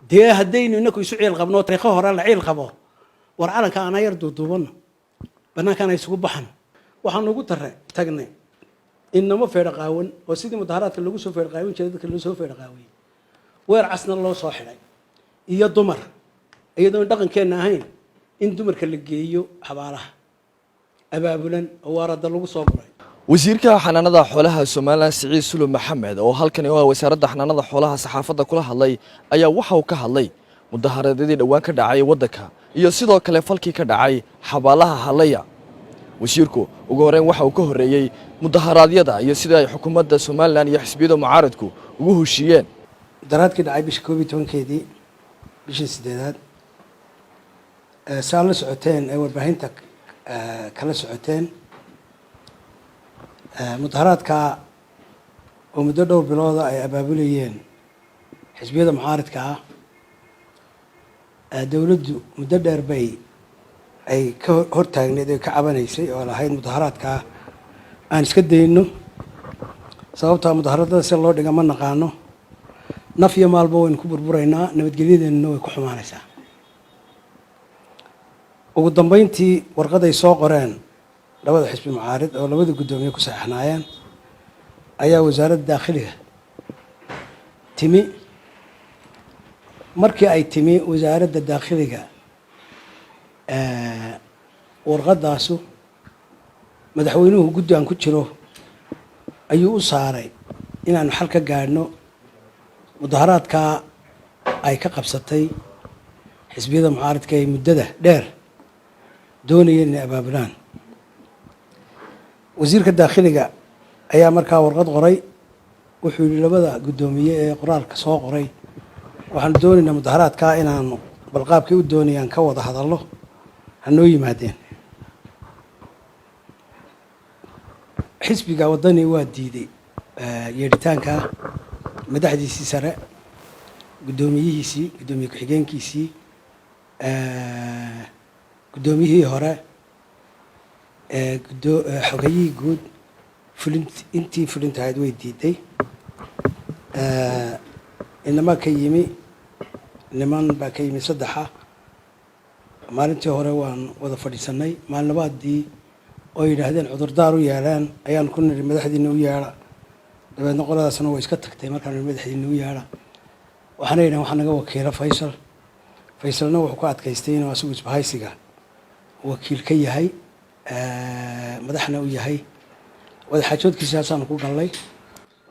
dee haddaynu inaku isu ciil qabno taariikho hore la ciil qabo war calanka ana yar duuduubano banaankan ay isugu baxan waxaan ugu tagnay inama feedha qaawan oo sidii mudaharaadka lagu soo feedha qaawin jiray dadka loo soo feedha qaawiyay weer casna loo soo xidhay iyo dumar iyadoo dhaqankeena ahayn in dumarka la geeyo xabaalaha abaabulan oo waarada lagu soo guray wasiirka xanaanada xoolaha Soomaaliya Siciid Sulu Maxamed oo halkan oo wasaaradda xanaanada xoolaha saxaafadda kula hadlay ayaa waxa uu ka hadlay mudaharaadadii dhawaan ka dhacay waddanka iyo sidoo kale falkii ka dhacay xabaalaha Halaya wasiirku ugu horreyn waxa uu ka horeeyay mudaharaadyada iyo sida ay xukuumadda Soomaaliland iyo xisbiyada mucaaradku ugu heshiyeen daraadkii dhacay bisha 12keedii bishii 8aad saal socoteen ee warbaahinta kala socoteen mudaharaadka oo muddo dhowr bilood ay abaabulayeen xisbiyada mucaaradka dawladdu muddo dheer bay ay ka hortaagneed oo ka cabanaysay oo lahayd mudaharaadka aan iska dayno sababta mudaharaadada si loo dhiga ma naqaano naf iyo maalba waynu ku burburaynaa nabadgelyadeennuna way ku xumaanaysaa ugu dambeyntii warqaday soo qoreen labada xisbi mucaarid oo labada gudoomiye ku saxnaayeen ayaa wasaaradda dakhliga timi markii ay timi wasaaradda dakhliga warqadaasu madaxweynuhu guddi aan ku jiro ayuu u saaray inaanu xal ka gaadhno mudaharaadka ay ka qabsatay xisbiyada mucaaridka ee muddada dheer doonayeen inay abaabulaan wasiirka dakhliga ayaa markaa warqad qoray wuxuu yidhi labada guddoomiye ee qoraalka soo qoray waxaan doonaynaa mudaharaadka inaanu balqaabkii u doonayaan ka wada hadallo hanoo yimaadeen xisbiga waddani waa diiday yeedhitaanka madaxdiisii sare guddoomiyihiisii guddoomiye ku-xigeenkiisii guddoomiyihii hore xogayihii guud intii fulinta ahayd way diiday inamaa ka yimi niman baa ka yimi 3 maalintii hore waan wada fadhiisanay maalin labaadii oo yidhaahdeen cudurdaar u yeelaan ayaan ku niri madaxdiina u yeedha dabeedna qoladaasna way iska tagtay markaan madaxdiina u yeedha waxaana yidhahan waxaa naga wakiila faysalna wuxuu ku adkaystay inuu asigu isbahaysiga wakiil ka yahay madaxna u yahay wadaxaajoodkiisaasaanu ku gallay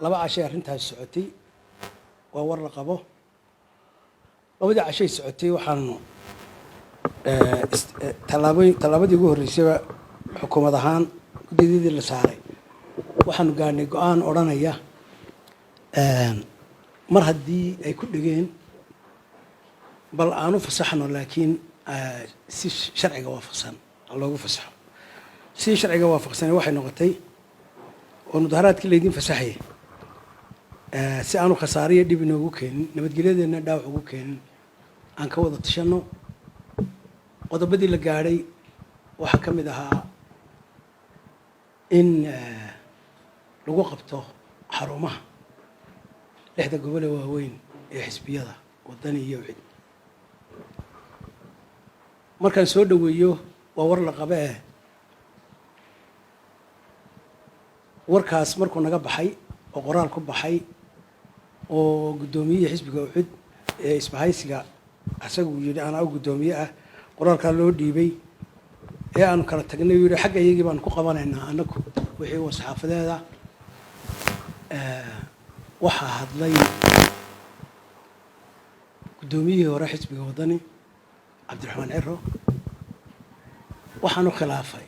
2 cashay arrintaas socotay waa war la qabo 2 cashay socotay waxaanu tallaabadii ugu horreysayba xukuumad ahaan guddidii la saaray waxaanu gaadhnay go-aan odhanaya mar haddii ay ku dhigeen bal aanu fasaxno laakiin si sharciga waafaqsan loogu fasaxo si sharciga waafaqsan waxay noqotay oo mudaharaadkii laydin fasaxay si aanu khasaariyo dhib inoogu keenin nabadgelyadeena dhaawac ugu keenin aan ka wada tashano qodobadii la gaadhay waxaa ka mid ahaa in lagu qabto xarumaha 6 gobol waaweyn ee xisbiyada waddani iyo cid markaan soo dhaweeyo waa war la qaba warkaas markuu naga baxay oo qoraal ku baxay oo guddoomiyaha xisbiga cid ee isbahaysiga asagu yidhi ana guddoomiye ah qoraalka loo dhiibay ee aanu kala tagnay yidhi xagga iyagii baan ku qabanaynaa anaku wixii uu saxaafadeeda waxa hadlay guddoomiyihii hore xisbiga waddani cabdiraxmaan ciro waxaanu khilaafay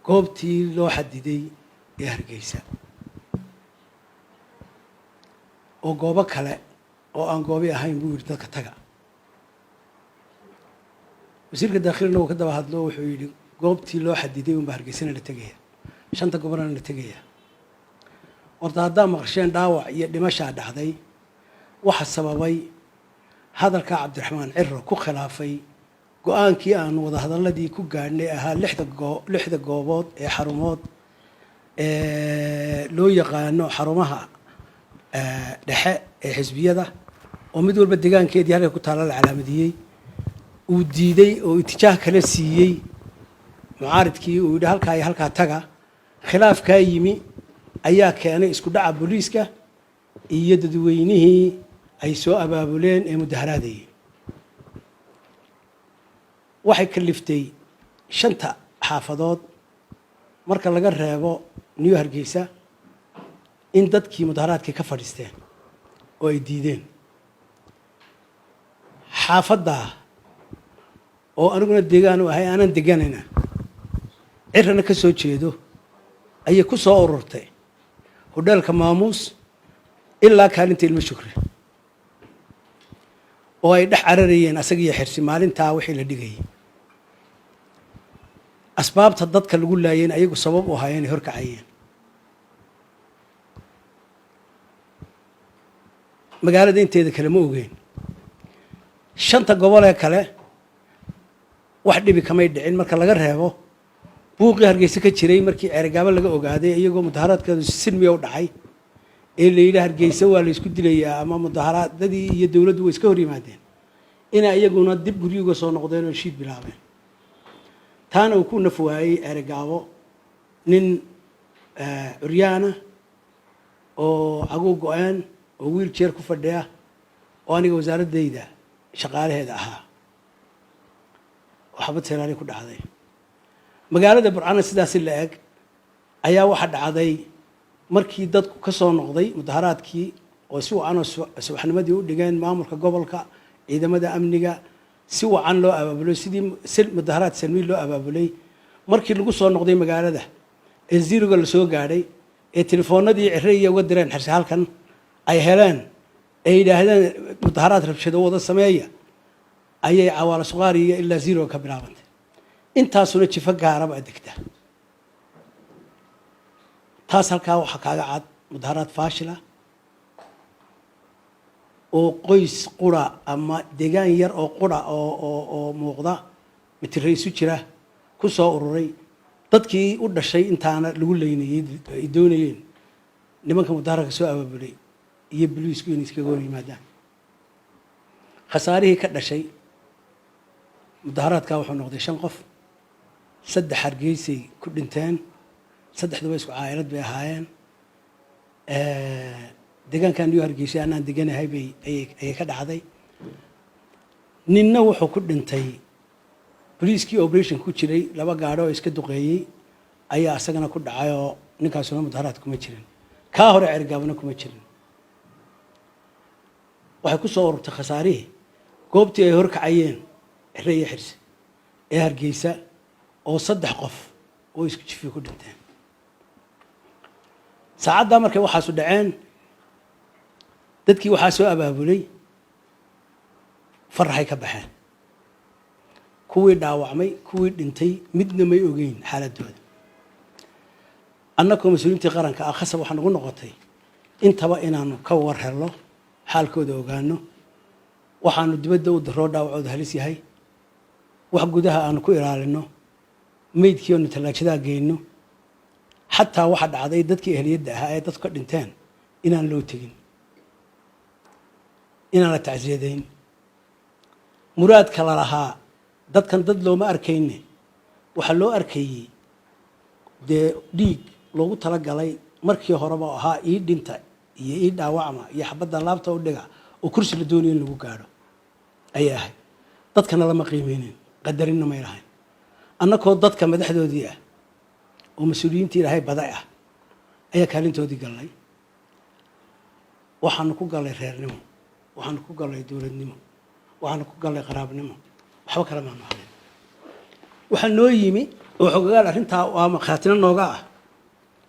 goobtii loo xadiday ee Hargeysa oo goobo kale oo aan goobi ahayn buu yidhi dadka taga wasiirka dakhliga uu ka daba hadlo wuxuu yidhi goobtii loo xadiday un baa Hargeysana la tegaya 5 gobolna la tegaya horta haddaa maqasheen dhaawac iyo dhimashaa dhacday waxa sababay hadalka cabdiraxmaan ciro ku khilaafay go-aankii aan wada hadalladii ku gaadhnay ahaa 6 goobood ee xarumood loo yaqaano xarumaha dhexe ee xisbiyada oo mid walba deegaankeedii halka ku taala la calaamadiyey uu diiday oo itijaah kala siiyey mucaaridkii uu yidhi halkaa iyo halkaa taga khilaafkaa yimi ayaa keenay isku dhaca booliiska iyo dadweynihii ay soo abaabuleen ee mudaharaadayay waxay kaliftay 5 xaafadood marka laga reebo New Hargeysa in dadkii mudaharaadkii ka fadhiisteen oo ay diideen xaafadda oo aniguna deegaan u ahay aanan deganayna cirana ka soo jeedo ayay ku soo ururtay hodheelka maamuus ilaa kaalinta ilmo shukri oo ay dhex cararayeen asagiyo xirsi maalintaa wixii la dhigayay asbaabta dadka lagu laayeen ayagu sabab u hayeen hor kacayeen magaalada inteeda kale ma ogeen 5 gobol ee kale wax dhibi kamay dhicin marka laga reebo buuqii Hargeysa ka jiray markii Ceergaabo laga ogaaday iyagoo mudaharaadkoodu silmiye u dhacay ee la yiraahdo Hargeysa waa la isku dilayaa ama mudaharaadadii iyo dawladdu way iska hor yimaadeen ina iyaguna dib guriga soo noqdeen oo shiid bilaabeen taana uu ku nafwaayay Ceergaabo nin Uryaana oo agu go'aan oo wheelchair ku fadhiya oo aniga wasaaradayda shaqaalaheeda ahaa waxba teeraari ku dhacday magaalada Burcana sidaas la eg ayaa waxa dhacday markii dadku ka soo noqday mudaharaadkii oo si wacan subaxnimadii u dhigeen maamulka gobolka ciidamada amniga si wacan loo abaabulay sidii mudaharaad salmi loo abaabulay markii lagu soo noqday magaalada ee ziiriga la soo gaadhay ee telefoonadii cirriya uga direen xirsi halkan ay heleen ay yiraahdeen mudaharaad rabshado wada sameeya ayay cawaala suqaariya ilaa ziiriga ka bilaabantay intaasuna jifa gaaraba adeegta taas halkaa waxa kaaga cad mudaharaad faashila oo qoys qura ama deegaan yar oo qura oo muuqda mitiraysu jira ku soo ururay dadkii u dhashay intaana lagu leynayay ay doonayeen nimanka mudaharaadka soo abaabulay iyo booliisku inay iskaga hor yimaadaan khasaarihii ka dhashay mudaharaadka wuxuu noqday 5 qof 3 Hargeysay ku dhinteen 3 isku caayilad bay ahaayeen deegaankan New Hargeysa aan deganahay bay ay ka dhacday ninna wuxuu ku dhintay booliiskii operation ku jiray 2 gaadho oo iska duqeeyay ayaa asagana ku dhacay oo ninkaasuna mudaharaad kuma jirin ka hore Ceergaabana kuma jirin waxay ku soo ururtay khasaarihii goobtii ay hor kacayeen Cirriya xirsi ee Hargeysa oo 3 qof oo isku jifi ku dhinteen saacada markay waxa soo dhaceen dadkii waxa soo abaabulay farxay ka baxeen kuwii dhaawacmay kuwii dhintay midna may ogeyn xaaladooda annagoo mas'uuliyiinta qaranka ah khasab waxa nagu noqotay intaba inaanu ka war helno xaalkooda ogaano waxaanu dibadda u diro dhaawacooda halis yahay wax gudaha aan ku ilaalino meydkii oo talaajada geeyno xataa waxa dhacday dadkii ehliyada ahaa ee dadka dhinteen inaan loo tagin inaan la tacsiyadeyn muraad kala lahaa dadkan dad looma arkayne waxa loo arkayay dhiig loogu tala galay markii horeba ahaa ii dhinta iyo ii dhaawacma iyo xabadda laabta u dhiga oo kursi la doonayo in lagu gaaro ayaa ahay dadkana lama qiimeeyeen qadarinna ma ilahay annakoo dadka madaxdoodii ah oo mas'uuliyiintii ilaahay baday ah ayaa kaalintoodii galay waxaanu ku galay reernimo waxaanu ku galay dawladnimo waxaanu ku galay qaraabnimo waxba kala ma maahan waxa noo yimi oo xogaal arrinta waa maqaatina nooga ah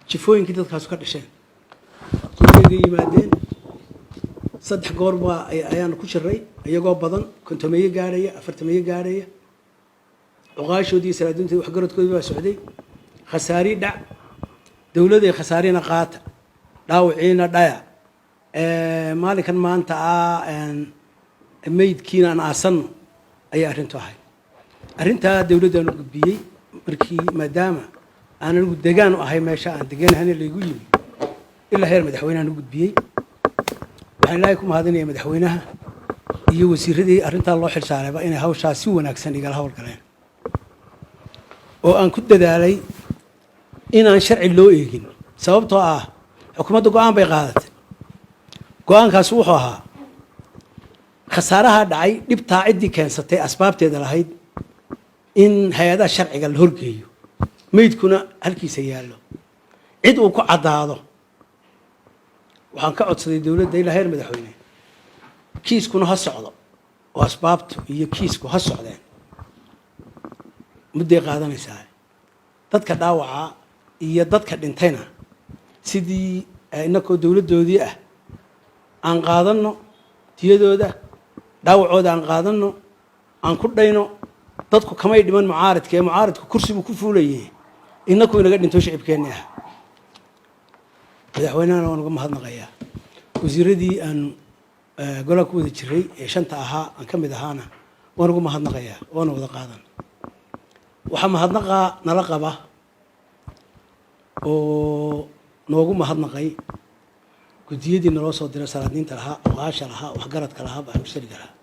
jifooyinkii dadkaas ka dhasheen kuwii yimaadeen 3 goor baa ayaan ku jiray iyagoo badan 50 gaaraya 40 gaaraya oqaashoodii salaadintii wax garadkoodii baa socday khasaari dhac dawladda khasaarina qaata dhaawiciina dhaya maalinkan maanta meydkiina aan aasan ayaa arrintu ahay arrintaa dawladdaanu gudbiyey markii maadaama aan anigu deegaan u ahay meesha aan deegaanahay laygu yimi ilaa heer madaxweynaha u gudbiyey waxaan ilaahay ku mahadinayaa madaxweynaha iyo wasiiradii arrintaa loo xilsaarayba inay hawshaa si wanaagsan igala howlgaleen oo aan ku dadaalay inaan sharci loo eegin sababtoo ah xukuumadda go-aan bay qaadatay go-aankaasi wuxuu ahaa khasaaraha dhacay dhibtaa ciddii keensatay asbaabteeda lahayd in hay-adaha sharciga la horgeeyo meydkuna halkiisa yaallo cid uu ku caddaado waxaan ka codsaday dowladda ilaa heer madaxweyne kiiskuna ha socdo oo asbaabtu iyo kiisku ha socdeen mudday qaadanaysaa dadka dhaawaca iyo dadka dhintayna sidii innakoo dowladdoodii ah aan qaadanno tiyadooda dhaawacooda aan qaadanno aan ku dhayno dadku kamay dhiman mucaaridka ee mucaaridku kursi buu ku fuulayay innaku inaga dhinto shicibkeenni ah madaxweynahana waan uga mahadnaqayaa wasiiradii aan golaha ku wada jiray ee shanta ahaa aan ka mid ahaana waan uga mahadnaqayaa waana wada qaadan waxaa mahadnaqaa nala qaba oo noogu mahadnaqay guddiyadii naloo soo diray salaadiinta lahaa awqaasha lahaa waxgaradka lahaa baxushariga lahaa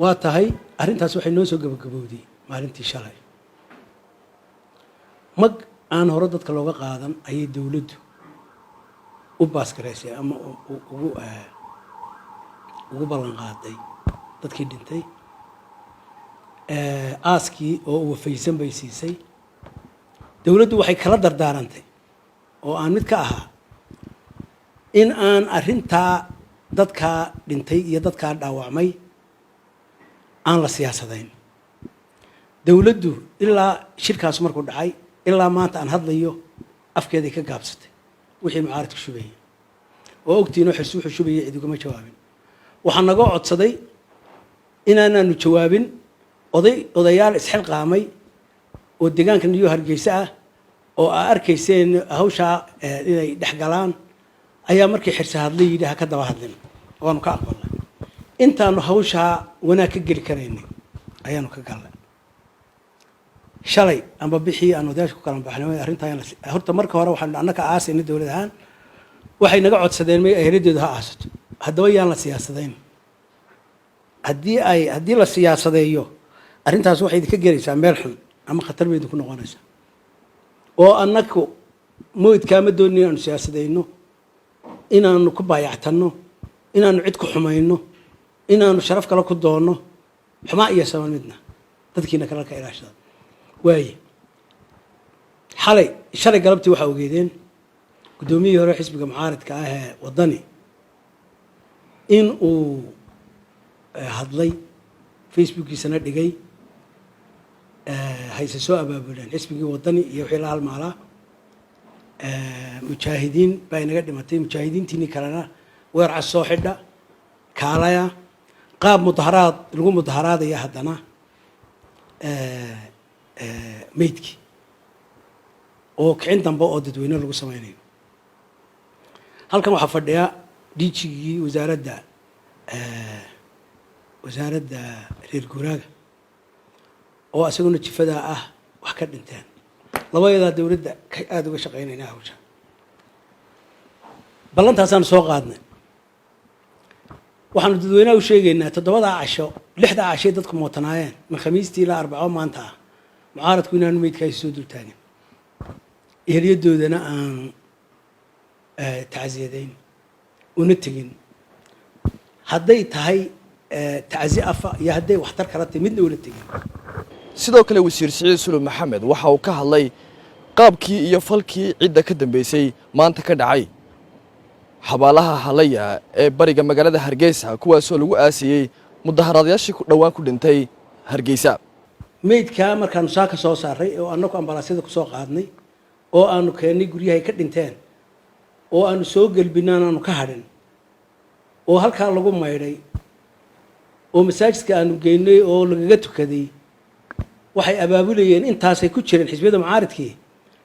waa tahay arrintaas waxay noo soo gabagabowday maalintii shalay mag aan hore dadka looga qaadan ayay dowladdu u baasgaraysay ama ugu ballan qaaday dadkii dhintay aaskii oo wafaysan bay siisay dowladdu waxay kala dardaarantay oo aan mid ka ahaa in aan arrintaa dadkaa dhintay iyo dadkaa dhaawacmay aan la siyaasadayn dowladdu ilaa shirkaas markuu dhacay ilaa maanta aan hadlayo afkeeday ka gaabsatay wixii mucaaridka shubayay oo ogtiinoo xirsi wuxuu shubayay cid ugama jawaabin waxaa nagoo codsaday inaanaanu jawaabin odayaal isxilqaamay oo deegaanka niyo hargeysa ah oo aa arkayseen hawshaa inay dhex galaan ayaa markii xirsi hadlay yidhi ha ka daba hadlin waanu ka aqbalnay intaanu hawshaa wanaag ka geli karaynay ayaanu ka galnay shalay amba bixii aan odayaasha ku kala baxnay arrintaa horta marka hore waxaan annaka aasayna dowlad ahaan waxay naga codsadeen may ahradeedu ha aasato haddaba yaan la siyaasadayn haddii la siyaasadeeyo arrintaas waxay idinka gelaysaa meel xun ama khatar bay idinku noqonaysaa oo annaku moydkaama doonin inaanu siyaasadayno inaanu ku baayactanno inaanu cid ku xumayno inaanu sharaf kale ku doonno xumaa iyo saman midna dadkiina kale ka ilaashada waaye shalay galabtii waxaa ogeedeen guddoomiyihii hore xisbiga mucaaridka ah ee waddani in uu hadlay facebookiisana dhigay hayse soo abaabuleen xisbigii waddani iyo wixii la halmaalaa mujaahidiin baa inaga dhimatay mujaahidiintiinii kalena weerca soo xidha kaalaya qaab mudaharaad lagu mudaharaadaya haddana meydkii oo kicin dambe oo dadweyne lagu samaynayo halkan waxaa fadhiya diijigii wasaaradda reer guuraaga oo isaguna jifadaa ah wax ka dhinteen labayadaa dowladda aada uga shaqaynaynaa hawsha ballantaasaan soo qaadnay waxaanu dadweynaha u sheegaynaa 7 casho 6 cashay dadku mootanaayeen min khamiistii ilaa arbaco maanta ah mucaaradku inaanu meydkaasi soo dultaagin ehelyadoodana aan tacsiyadayn una tegin hadday tahay tacsi afa iyo hadday waxtar kala tahay midna ula tegin sidoo kale wasiir Siciid Sulub Maxamed waxa uu ka hadlay qaabkii iyo falkii cidda ka dambeysay maanta ka dhacay xabaalaha halaya ee bariga magaalada Hargeysa kuwaasoo lagu aasiyay mudaharaadayaashii ku dhawaan ku dhintay Hargeysa meydka markaan saaka soo saaray oo annagu ambalaasyada ku soo qaadnay oo aanu keenay guryahay ka dhinteen oo aanu soo galbinaan aanu ka hadhin oo halkaa lagu maydhay oo masaajidka aanu geynay oo lagaga tukaday waxay abaabulayeen intaasay ku jireen xisbiyada mucaaridkii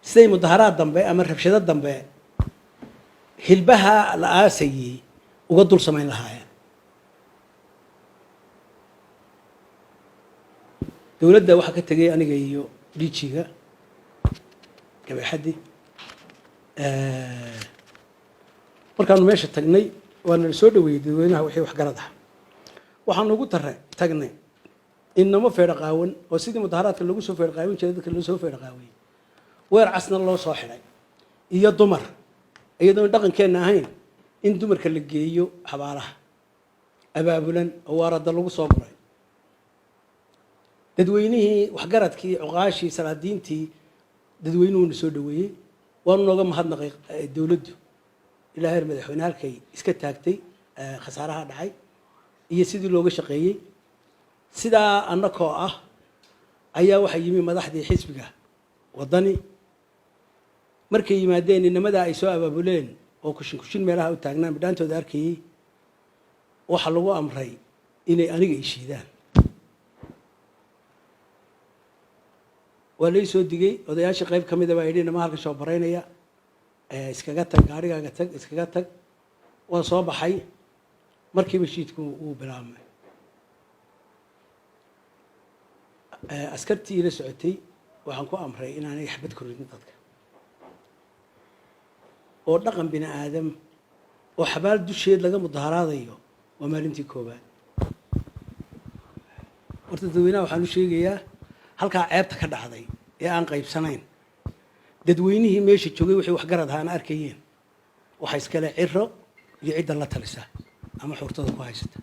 siday mudaharaad dambe ama rabshado dambe hilbaha la aasayay uga dul samayn lahaayeen dowladda waxaa ka tegay aniga iyo dhiijiga gabayxadii markaanu meesha tagnay waana la soo dhaweeyey dadweynaha wixii wax garad ah waxaan ugu tagnay inama feedha qaawan oo sidii mudaharaadka lagu soo feedha qaawin jiray dadka loo soo feedha qaawiyey weer casna loo soo xidhay iyo dumar iyadoo dhaqankeena ahayn in dumarka la geeyo xabaalaha abaabulan oo waarada lagu soo guray dadweynihii waxgaradkii cuqaashii salaadiintii dadweynuhuna soo dhaweeyey waanu nooga mahadnaqay dowladdu ilaa heer madaxweyne halkay iska taagtay khasaaraha dhacay iyo sidii looga shaqeeyey sidaa annakoo ah ayaa waxaa yimi madaxdii xisbiga waddani markay yimaadeen inamadaa ay soo abaabuleen oo kushin meelaha u taagnaan bidhaantooda arkayey waxaa lagu amray inay aniga ishiidaan waa lay soo digay odayaashii qayb ka mida baa yidhi inama halka soo baraynaya iskaga tag gaarigaaga tag iskaga tag waa soo baxay markiiba shiidku uu bilaabmay askartii ila socotay waxaan ku amray inaanay xabad korin dadka oo dhaqan bini aadam oo xabaal dusheed laga mudaharaadayo waa maalintii koobaad horta dadweynaha waxaan u sheegayaa halkaa ceebta ka dhacday ee aan qaybsanayn dadweynihii meesha joogay wixii waxgarad ahaana arkayeen waxa iskale ciro iyo cidda la talisa ama xurtada ku haysata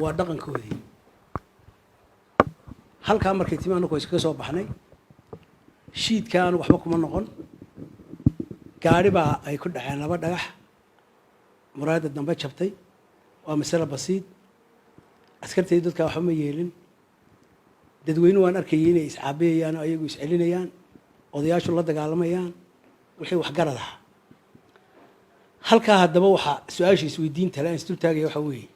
waa dhaqankoodii halkaa markay timi annagu iskaga soo baxnay shiidkaan waxba kuma noqon gaari baa ay ku dhaceen laba dhagax muraayadda dambe jabtay waa masale basiid askartay dadka waxba ma yeelin dadweyne waan arkayay inay iscaabiyayaan oo ayagu iscelinayaan odayaashu la dagaalamayaan wixii waxgarad ah halkaa haddaba waxaa su-aasha isweydiinta le aan isdul taagaya waxaa weeye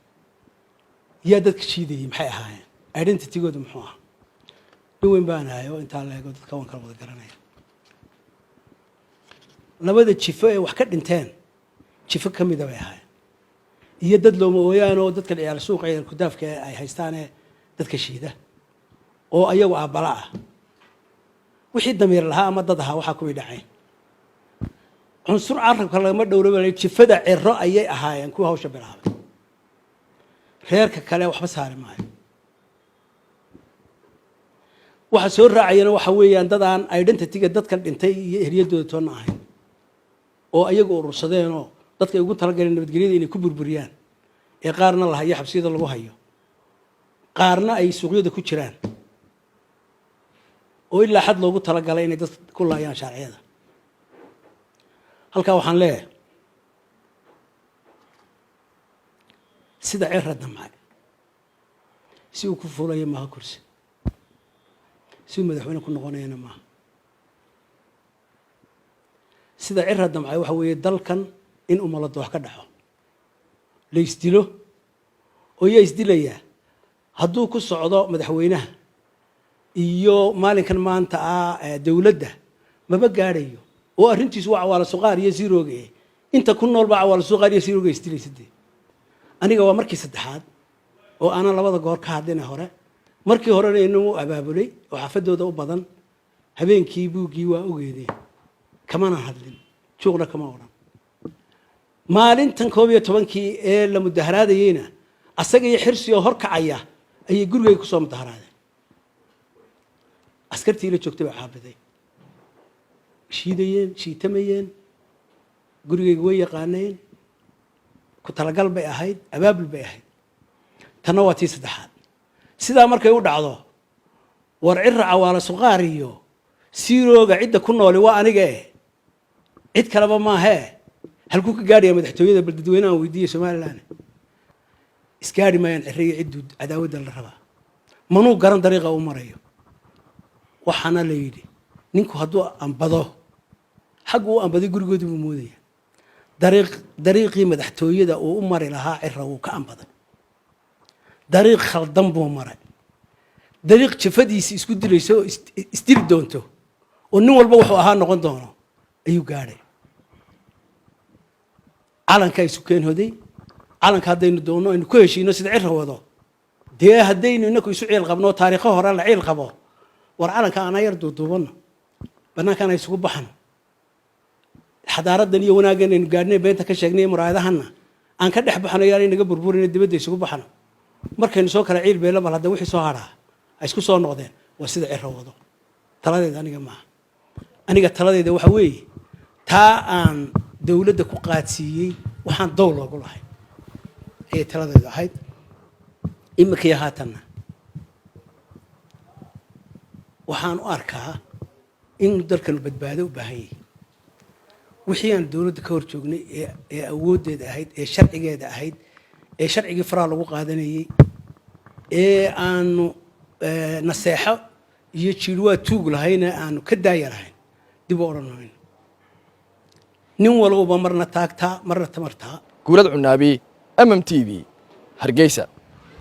yaa dadka shiidayay maxay ahaayeen identitygooda muxuu ah nin weyn baan ahay oo intaa la eego dadka waan kala wada garanaya labada jifo ee wax ka dhinteen jifo ka mida bay ahaayeen iyo dad looma ooyaan oo dadka ciyaal suuqa ciyaal kudaafka ay haystaanee dadka shiida oo ayagu aabbala ah wixii damiir lahaa ama dad ahaa waxaa kuwii dhacayn cunsur carabka lagama dhowraba jifada ciro ayay ahaayeen kuwa hawsha bilaabay reerka kale waxba saari maayo waxa soo raacayana waxa weeyaan dad aan identityga dadka dhintay iyo eryadooda toona ahayn oo ayagu urursadeen oo dadka ay ugu talagaleen nabadgelyada inay ku burburiyaan ee qaarna la hayo xabsiyada lagu hayo qaarna ay suuqyada ku jiraan oo ilaa xad loogu talagalay inay dad ku laayaan sharciyada halkaa waxaan leeyahay sida cira damcay si uu ku fuulayo maaha kursi si uu madaxweyne ku noqonayana maaha sida cira damcay waxa weeye dalkan in umalada wax ka dhaco la isdilo oo yaa isdilayaa hadduu ku socdo madaxweynaha iyo maalinkan maanta ah dowladda maba gaadhayo oo arrintiisu waa cawaalo suqaar iyo sirooge inta ku nool baa cawaalo suqaar iyo sirooge isdilaysadee aniga waa markii saddexaad oo aanan labada goor ka hadlina hore markii horena inuu abaabulay oo xaafadooda u badan habeenkii buuggii waa ogeedeen kamana hadlin juuqna kama odhan maalintan 11kii ee la mudaharaadayeyna asaga iyo xirsi oo horkacaya ayay gurigay ku soo mudaharaadeen askartii la joogtay baa caabiday shiidayeen shiitamayeen gurigayga way yaqaaneen ku talagal bay ahayd abaabul bay ahayd tanna waa tii saddexaad sidaa markay u dhacdo war cira cawaalo suqaar iyo sirooga cidda ku nooli waa aniga cid kaleba maahee halkuu ka gaadhaya madaxtooyada bal dadweynahan weydiiyey somalilan isgaadhi maayaan ciriga cidduu cadaawadda la rabaa manuu garan dariiqa u marayo waxaana la yidhi ninku hadduu ambado xaggu u ambaday gurigoodii buu moodaya dariiqii madaxtooyada uu u mari lahaa cira wuu ka ambaday dariiq khaldan buu maray dariiq jafadiisi isku dilayso oo isdili doonto oo nin walba wuxuu ahaa noqon doono ayuu gaadhay calanka isu keenhoday calanka haddaynu doonno aynu ku heshiino sida cira wado dee haddaynu inaku isu ciil qabno taariikho hore la ciil qabo war calanka ana yar duuduubanno bannaankaan ay isugu baxno xadaaradan iyo wanaaggan aynu gaadhnay beenta ka sheegnay muraayadahana aan ka dhex baxno yaan inaga burburin dibadda isugu baxno markaynu soo kala ciil beelo bal hadda wixii soo haraa ay isku soo noqdeen waa sida cirro wado taladeeda aniga maaha aniga taladeeda waxa weeye taa aan dawladda ku qaadsiiyey waxaan dow loogu lahay ayay taladeeda ahayd imikii haatanna waxaan u arkaa in dalkanu badbaado u baahan yahay wixii aan dawladda ka hor joognay ee awooddeeda ahayd ee sharcigeeda ahayd ee sharcigii faraa lagu qaadanayey ee aanu naseexo iyo jiirwaa tuug lahayna aanu ka daaya lahayn dib u odhan mayno nin walba marna taagtaa marna tamartaa guulad cunaabi mm TV hargeysa